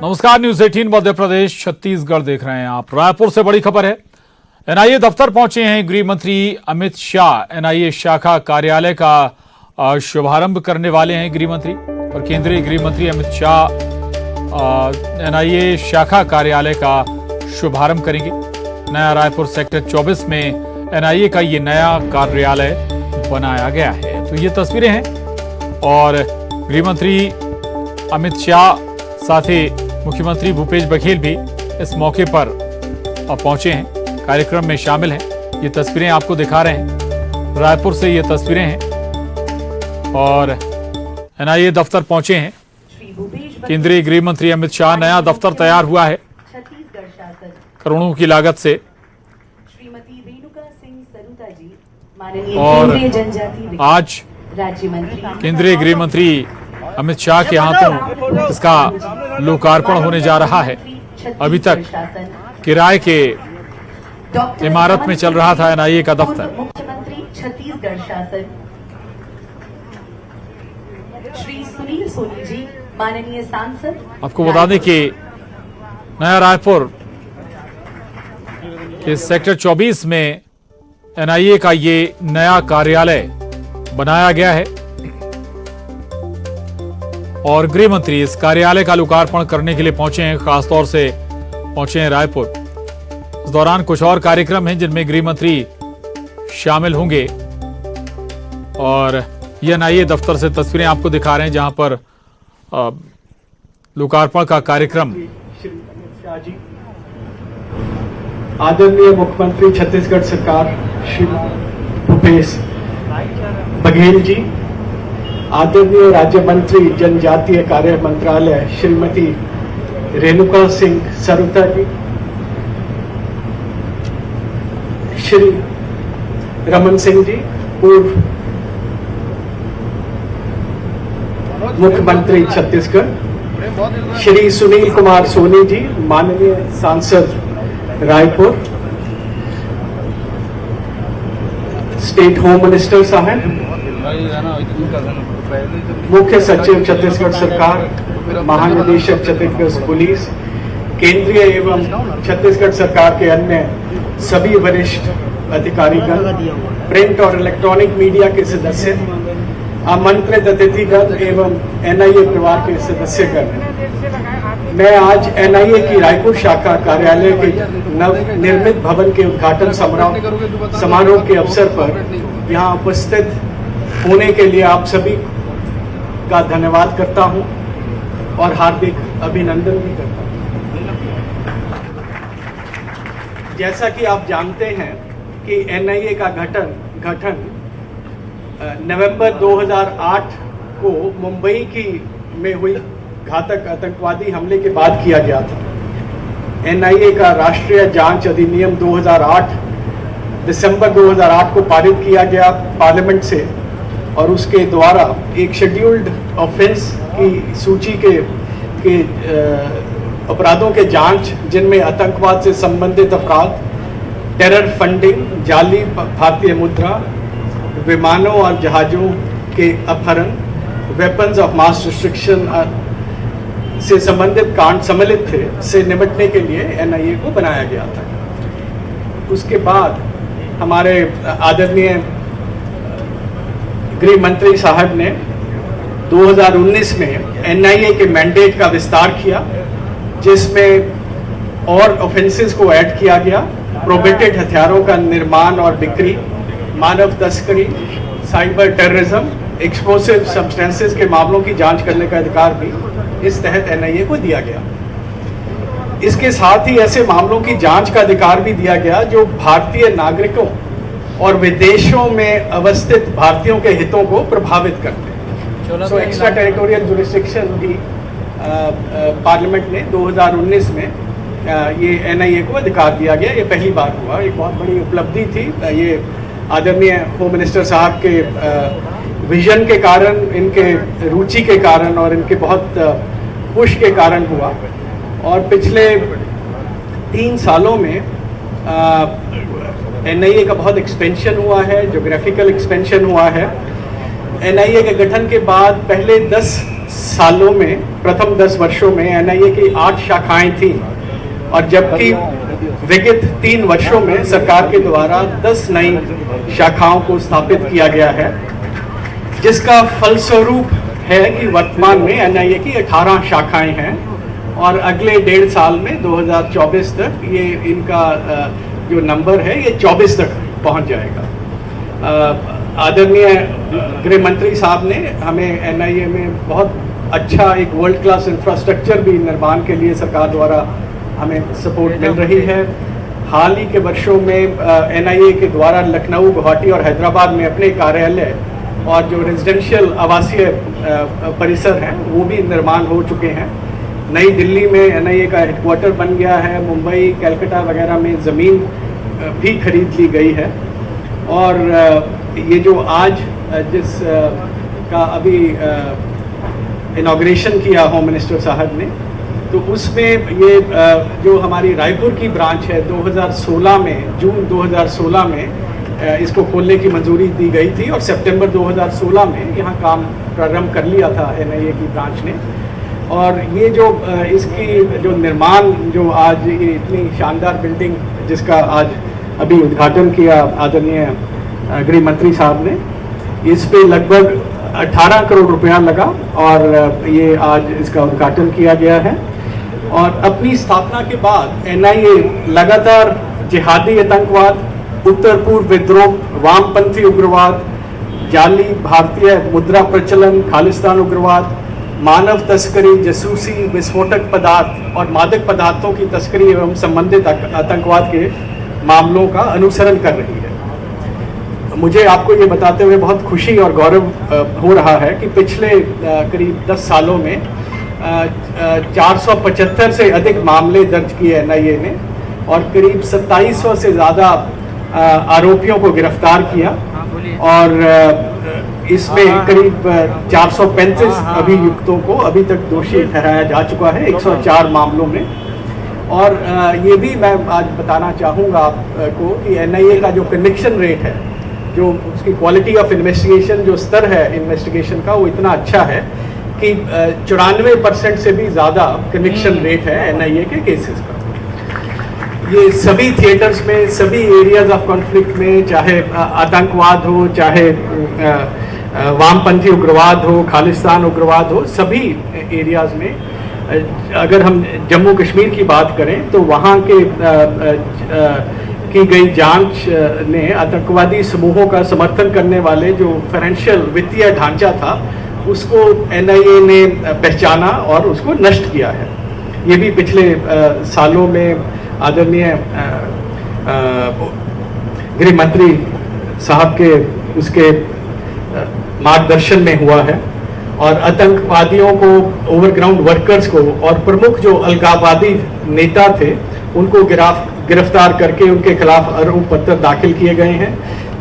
नमस्कार, न्यूज 18 मध्य प्रदेश छत्तीसगढ़ देख रहे हैं आप। रायपुर से बड़ी खबर है। एनआईए दफ्तर पहुंचे हैं गृह मंत्री अमित शाह। एनआईए शाखा कार्यालय का शुभारंभ करने वाले हैं गृह मंत्री। और केंद्रीय गृह मंत्री अमित शाह एनआईए शाखा कार्यालय का शुभारंभ करेंगे। नया रायपुर सेक्टर 24 में एनआईए का ये नया कार्यालय बनाया गया है। तो ये तस्वीरें हैं और गृह मंत्री अमित शाह साथ ही मुख्यमंत्री भूपेश बघेल भी इस मौके पर पहुंचे हैं, कार्यक्रम में शामिल हैं। ये तस्वीरें आपको दिखा रहे हैं, रायपुर से ये तस्वीरें हैं और एनआईए दफ्तर पहुंचे हैं केंद्रीय गृह मंत्री अमित शाह। नया दफ्तर तैयार हुआ है करोड़ों की लागत से और आज केंद्रीय गृह मंत्री अमित शाह के हाथों इसका लोकार्पण होने जा रहा है। अभी तक किराए के इमारत में चल रहा था एनआईए का दफ्तर। मुख्यमंत्री छत्तीसगढ़ शासन श्री सुनील सोनी जी, माननीय सांसद। आपको बता दें कि नया रायपुर के सेक्टर 24 में एनआईए का ये नया कार्यालय बनाया गया है और गृह मंत्री इस कार्यालय का लोकार्पण करने के लिए पहुंचे हैं। खासतौर से पहुंचे हैं रायपुर। इस दौरान कुछ और कार्यक्रम हैं जिनमें गृह मंत्री शामिल होंगे और ये एनआईए दफ्तर से तस्वीरें आपको दिखा रहे हैं जहां पर लोकार्पण का कार्यक्रम। आदरणीय मुख्यमंत्री छत्तीसगढ़ सरकार श्री भूपेश बघेल जी, आदरणीय राज्य मंत्री जनजातीय कार्य मंत्रालय श्रीमती रेणुका सिंह सरुता जी, श्री रमन सिंह जी पूर्व मुख्यमंत्री छत्तीसगढ़, श्री सुनील कुमार सोनी जी, माननीय सांसद रायपुर, स्टेट होम मिनिस्टर साहब, मुख्य सचिव छत्तीसगढ़ सरकार, महानिदेशक छत्तीसगढ़ पुलिस, केंद्रीय एवं छत्तीसगढ़ सरकार के अन्य सभी वरिष्ठ अधिकारीगण, प्रिंट और इलेक्ट्रॉनिक मीडिया के सदस्य, आमंत्रित अतिथिगण एवं एनआईए परिवार के सदस्यगण, मैं आज एनआईए की रायपुर शाखा कार्यालय के नव निर्मित भवन के उद्घाटन समारोह के अवसर पर यहाँ उपस्थित होने के लिए आप सभी का धन्यवाद करता हूँ और हार्दिक अभिनंदन भी करता हूँ। जैसा कि आप जानते हैं कि एनआईए का गठन नवंबर 2008 को मुंबई में हुई घातक आतंकवादी हमले के बाद किया गया था। एनआईए का राष्ट्रीय जांच अधिनियम 2008 दिसंबर 2008 को पारित किया गया पार्लियामेंट से और उसके द्वारा एक शेड्यूल्ड ऑफेंस की सूची के अपराधों के जांच, जिनमें आतंकवाद से संबंधित अपराध, टेरर फंडिंग, जाली भारतीय मुद्रा, विमानों और जहाजों के अपहरण, वेपन्स ऑफ मास डिस्ट्रक्शन से संबंधित कांड सम्मिलित थे, से निपटने के लिए एनआईए को बनाया गया था। उसके बाद हमारे आदरणीय गृह मंत्री साहब ने 2019 में एनआईए के मैंडेट का विस्तार किया, जिसमें और ऑफेंसेस को ऐड किया गया। प्रोहिबिटेड हथियारों का निर्माण और बिक्री, मानव तस्करी, साइबर टेररिज्म, एक्सप्लोसिव सब्सटेंसेस के मामलों की जांच करने का अधिकार भी इस तहत एनआईए को दिया गया। इसके साथ ही ऐसे मामलों की जांच का अधिकार भी दिया गया जो भारतीय नागरिकों और विदेशों में अवस्थित भारतीयों के हितों को प्रभावित करते हैं। सो एक्स्ट्रा टेरिटोरियल जुरिस्डिक्शन भी पार्लियामेंट ने 2019 में ये एनआईए को अधिकार दिया गया। ये पहली बार हुआ, एक बहुत बड़ी उपलब्धि थी। ये आदरणीय होम मिनिस्टर साहब के विजन के कारण, इनके रुचि के कारण और इनके बहुत पुश के कारण हुआ। और पिछले 3 सालों में एनआईए का बहुत एक्सपेंशन हुआ है, ज्योग्राफिकल एक्सपेंशन हुआ है। एनआईए के गठन के बाद पहले 10 सालों में, प्रथम 10 वर्षों में एनआईए की 8 शाखाएं थी और जबकि विगत 3 वर्षों में सरकार के द्वारा 10 नई शाखाओं को स्थापित किया गया है, जिसका फलस्वरूप है कि वर्तमान में एनआईए की 18 शाखाएं हैं और अगले 1.5 साल में 2024 तक ये इनका जो नंबर है ये 24 तक पहुंच जाएगा। आदरणीय गृह मंत्री साहब ने हमें एनआईए में बहुत अच्छा एक वर्ल्ड क्लास इंफ्रास्ट्रक्चर भी निर्माण के लिए सरकार द्वारा हमें सपोर्ट मिल रही है। हाल ही के वर्षों में एनआईए के द्वारा लखनऊ, गुवाहाटी और हैदराबाद में अपने कार्यालय और जो रेजिडेंशियल आवासीय परिसर हैं वो भी निर्माण हो चुके हैं। नई दिल्ली में एनआईए का हेडक्वार्टर बन गया है, मुंबई, कलकत्ता वगैरह में ज़मीन भी खरीद ली गई है और ये जो आज जिस का अभी इनॉग्रेशन किया होम मिनिस्टर साहब ने, तो उसमें ये जो हमारी रायपुर की ब्रांच है 2016 में, जून 2016 में इसको खोलने की मंजूरी दी गई थी और सितंबर 2016 में यहाँ काम प्रारंभ कर लिया था एनआईए की ब्रांच ने। और ये जो इसकी जो निर्माण, जो आज ये इतनी शानदार बिल्डिंग जिसका आज अभी उद्घाटन किया आदरणीय गृह मंत्री साहब ने, इस पे लगभग 18 करोड़ रुपया लगा और ये आज इसका उद्घाटन किया गया है। और अपनी स्थापना के बाद एनआईए लगातार जिहादी आतंकवाद, उत्तर पूर्व विद्रोह, वामपंथी उग्रवाद, जाली भारतीय मुद्रा प्रचलन, खालिस्तान उग्रवाद, मानव तस्करी, जासूसी, विस्फोटक पदार्थ और मादक पदार्थों की तस्करी एवं संबंधित आतंकवाद के मामलों का अनुसरण कर रही है। मुझे आपको ये बताते हुए बहुत खुशी और गौरव हो रहा है कि पिछले करीब 10 सालों में 475 से अधिक मामले दर्ज किए एनआईए ने और करीब 2700 से ज़्यादा आरोपियों को गिरफ्तार किया और इसमें करीब 435 अभियुक्तों को अभी तक दोषी ठहराया जा चुका है 104 मामलों में। और ये भी मैं आज बताना चाहूँगा आपको कि एनआईए का जो कन्विक्शन रेट है, जो उसकी क्वालिटी ऑफ इन्वेस्टिगेशन, जो स्तर है इन्वेस्टिगेशन का, वो इतना अच्छा है कि 94% से भी ज़्यादा कन्विक्शन रेट है एनआईए के केसेस का। ये सभी थिएटर्स में, सभी एरियाज ऑफ कॉन्फ्लिक्ट में, चाहे आतंकवाद हो, चाहे वामपंथी उग्रवाद हो, खालिस्तान उग्रवाद हो, सभी एरियाज में, अगर हम जम्मू कश्मीर की बात करें तो वहाँ के की गई जांच ने आतंकवादी समूहों का समर्थन करने वाले जो फाइनेंशियल वित्तीय ढांचा था उसको एनआईए ने पहचाना और उसको नष्ट किया है। ये भी पिछले सालों में आदरणीय गृह मंत्री साहब के उसके मार्गदर्शन में हुआ है और आतंकवादियों को, ओवरग्राउंड वर्कर्स को और प्रमुख जो अलगाववादी नेता थे उनको गिरफ्तार करके उनके खिलाफ आरोप पत्र दाखिल किए गए हैं,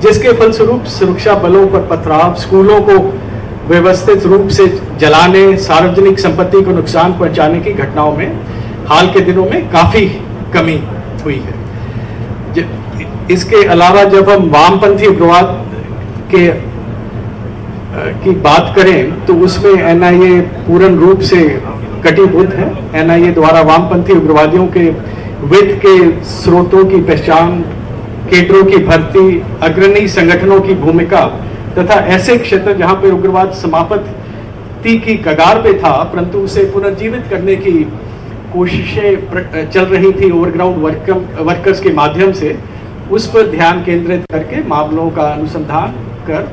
जिसके फलस्वरूप सुरक्षा बलों पर पथराव, स्कूलों को व्यवस्थित रूप से जलाने, सार्वजनिक संपत्ति को नुकसान पहुंचाने की घटनाओं में हाल के दिनों में काफ़ी कमी हुई है। इसके अलावा जब हम वामपंथी उग्रवाद की बात करें तो उसमें एनआईए पूर्ण रूप से कटिबद्ध है। एनआईए द्वारा वामपंथी उग्रवादियों के वित्त के स्रोतों की पहचान, केडरों की भर्ती, अग्रणी संगठनों की भूमिका तथा ऐसे क्षेत्र जहां पर उग्रवाद समाप्ति की कगार पे था परंतु उसे पुनर्जीवित करने की कोशिशें चल रही थी ओवरग्राउंड वर्कर्स के माध्यम से, उस पर ध्यान केंद्रित करके मामलों का अनुसंधान कर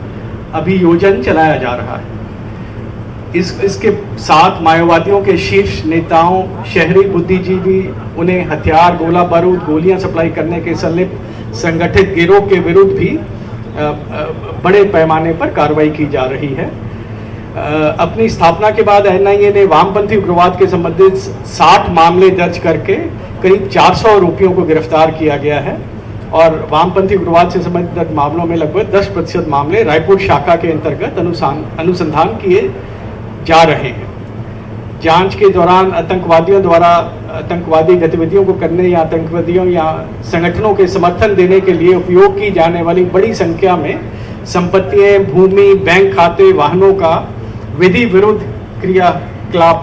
अभियोजन चलाया जा रहा है। इसके साथ माओवादियों के शीर्ष नेताओं, शहरी बुद्धिजीवी, उन्हें हथियार, गोला बारूद, गोलियां सप्लाई करने के संलिप्त संगठित गिरोह के विरुद्ध भी बड़े पैमाने पर कार्रवाई की जा रही है। अपनी स्थापना के बाद एनआईए ने वामपंथी उग्रवाद के संबंधित 60 मामले दर्ज करके करीब 400 आरोपियों को गिरफ्तार किया गया है और वामपंथी उग्रवाद से संबंधित मामलों में लगभग 10% मामले रायपुर शाखा के अंतर्गत अनुसंधान किए जा रहे हैं। जांच के दौरान आतंकवादियों द्वारा आतंकवादी गतिविधियों को करने या आतंकवादियों या संगठनों के समर्थन देने के लिए उपयोग की जाने वाली बड़ी संख्या में संपत्तियां, भूमि, बैंक खाते, वाहनों का विधि विरुद्ध क्रियाकलाप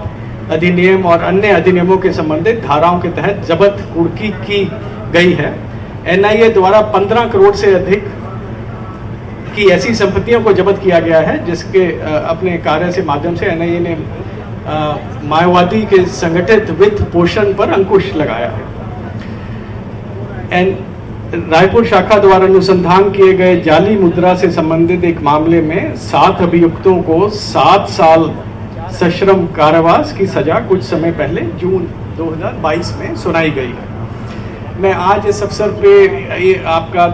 अधिनियम और अन्य अधिनियमों के संबंधित धाराओं के तहत जब्त कुर्की की गई है। एनआईए द्वारा 15 करोड़ से अधिक की ऐसी संपत्तियों को जब्त किया गया है जिसके अपने कार्य से माध्यम से एनआईए ने माओवादी के संगठित वित्त पोषण पर अंकुश लगाया है। रायपुर शाखा द्वारा अनुसंधान किए गए जाली मुद्रा से संबंधित एक मामले में 7 अभियुक्तों को 7 साल सश्रम कारावास की सजा कुछ समय पहले जून 2022 में सुनाई गई है। मैं आज इस अवसर पे ये आपका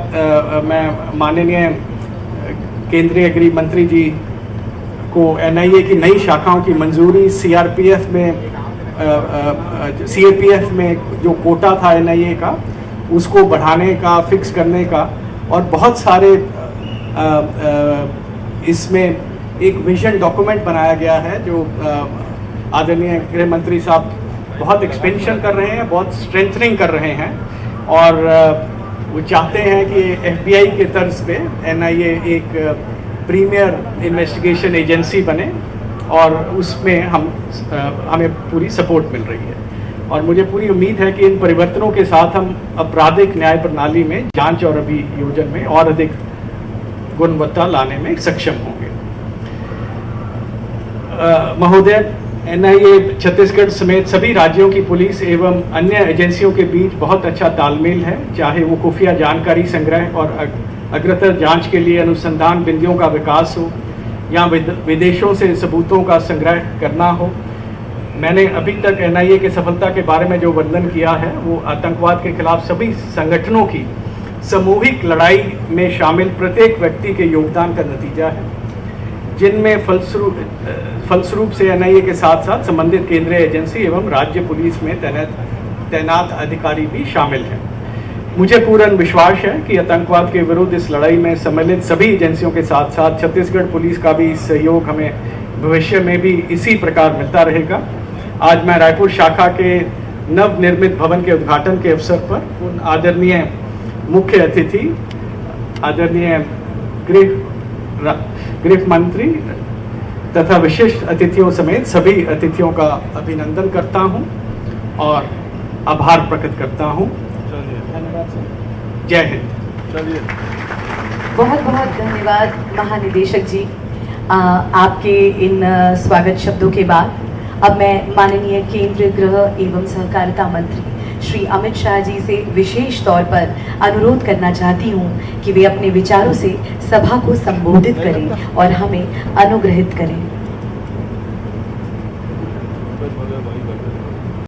मैं माननीय केंद्रीय गृह मंत्री जी को एनआईए की नई शाखाओं की मंजूरी, सीआरपीएफ में जो कोटा था एनआईए का उसको बढ़ाने का, फिक्स करने का और बहुत सारे इसमें एक विजन डॉक्यूमेंट बनाया गया है जो आदरणीय गृह मंत्री साहब बहुत एक्सपेंशन कर रहे हैं, बहुत स्ट्रेंथनिंग कर रहे हैं और वो चाहते हैं कि एफबीआई के तर्ज पे एनआईए एक प्रीमियर इन्वेस्टिगेशन एजेंसी बने और उसमें हमें पूरी सपोर्ट मिल रही है और मुझे पूरी उम्मीद है कि इन परिवर्तनों के साथ हम आपराधिक न्याय प्रणाली में जांच और अभियोजन में और अधिक गुणवत्ता लाने में सक्षम होंगे। महोदय, एनआईए छत्तीसगढ़ समेत सभी राज्यों की पुलिस एवं अन्य एजेंसियों के बीच बहुत अच्छा तालमेल है, चाहे वो खुफिया जानकारी संग्रह और अग्रतर जांच के लिए अनुसंधान बिंदुओं का विकास हो या विदेशों से सबूतों का संग्रह करना हो। मैंने अभी तक एनआईए की सफलता के बारे में जो वर्णन किया है वो आतंकवाद के खिलाफ सभी संगठनों की सामूहिक लड़ाई में शामिल प्रत्येक व्यक्ति के योगदान का नतीजा है, जिनमें फलस्वरूप से एनआईए के साथ साथ संबंधित केंद्रीय एजेंसी एवं राज्य पुलिस में तैनात अधिकारी भी शामिल हैं। मुझे पूर्ण विश्वास है कि आतंकवाद के विरुद्ध इस लड़ाई में सम्मिलित सभी एजेंसियों के साथ साथ छत्तीसगढ़ पुलिस का भी सहयोग हमें भविष्य में भी इसी प्रकार मिलता रहेगा। आज मैं रायपुर शाखा के नवनिर्मित भवन के उद्घाटन के अवसर पर उन आदरणीय मुख्य अतिथि, आदरणीय गृह मंत्री तथा विशिष्ट अतिथियों समेत सभी अतिथियों का अभिनंदन करता हूं और आभार प्रकट करता हूं। जय हिंद। बहुत बहुत धन्यवाद महानिदेशक जी। आपके इन स्वागत शब्दों के बाद अब मैं माननीय केंद्रीय गृह एवं सहकारिता मंत्री श्री अमित शाह जी से विशेष तौर पर अनुरोध करना चाहती हूं कि वे अपने विचारों से सभा को संबोधित करें और हमें अनुग्रहित करें।